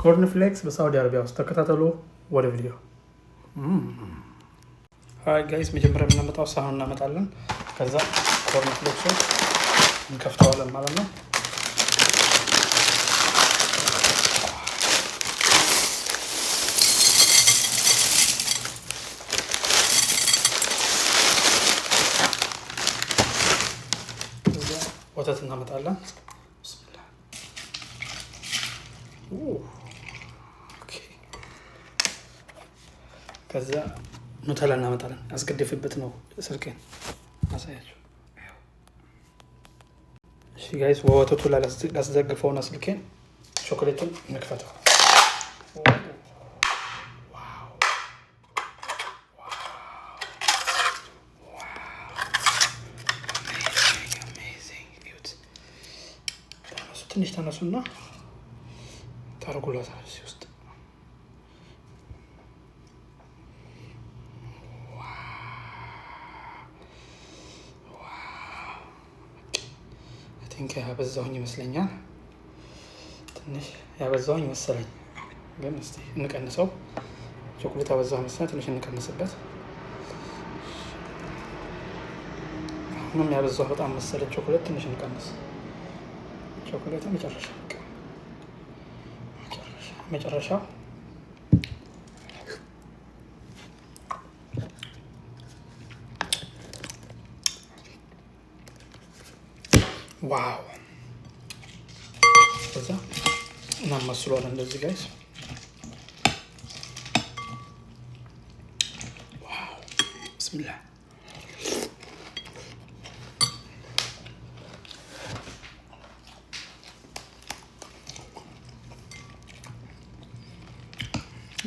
ኮርን ፍሌክስ በሳውዲ አረቢያ ውስጥ ተከታተሉ። ወደ ቪዲዮ ሃይ ጋይስ፣ መጀመሪያ የምናመጣው ሳህን እናመጣለን። ከዛ ኮርን ፍሌክሱን እንከፍተዋለን ማለት ነው። ወተት እናመጣለን። ከዛ ኑተላ እናመጣለን። አስገደፍበት ነው ስልኬን አሳያችሁ። እሺ ጋይስ፣ ወተቱ ላይ ላስደግፈውና ስልኬን ቾኮሌቱን እንክፈተው። ትንሽ ተነሱና ታርጉላታል እዚህ ውስጥ። ቲንክ ያበዛሁኝ ይመስለኛል። ትንሽ ያበዛሁኝ መሰለኝ፣ ግን እስቲ እንቀንሰው። ቾኮሌት ያበዛሁ መሰለኝ፣ ትንሽ እንቀንስበት። አሁንም ያበዛሁ በጣም መሰለኝ ቾኮሌት፣ ትንሽ እንቀንስ። ቾኮሌት መጨረሻው ዋው! ከዛ እናማስለዋለን እንደዚህ ጋይስ። ዋው! ብስሚላህ።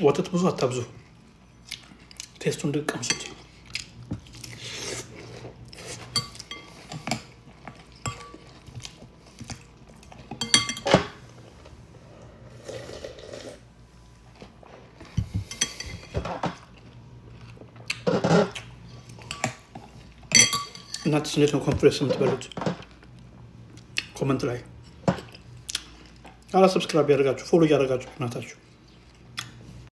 ወተት ብዙ አታብዙ፣ ቴስቱን እንድትቀምሱት። እናንተስ እንዴት ነው ኮንፍሌክስ የምትበሉት? ኮመንት ላይ ሰብስክራይብ ያደርጋችሁ ፎሎ እያደረጋችሁ እናታችሁ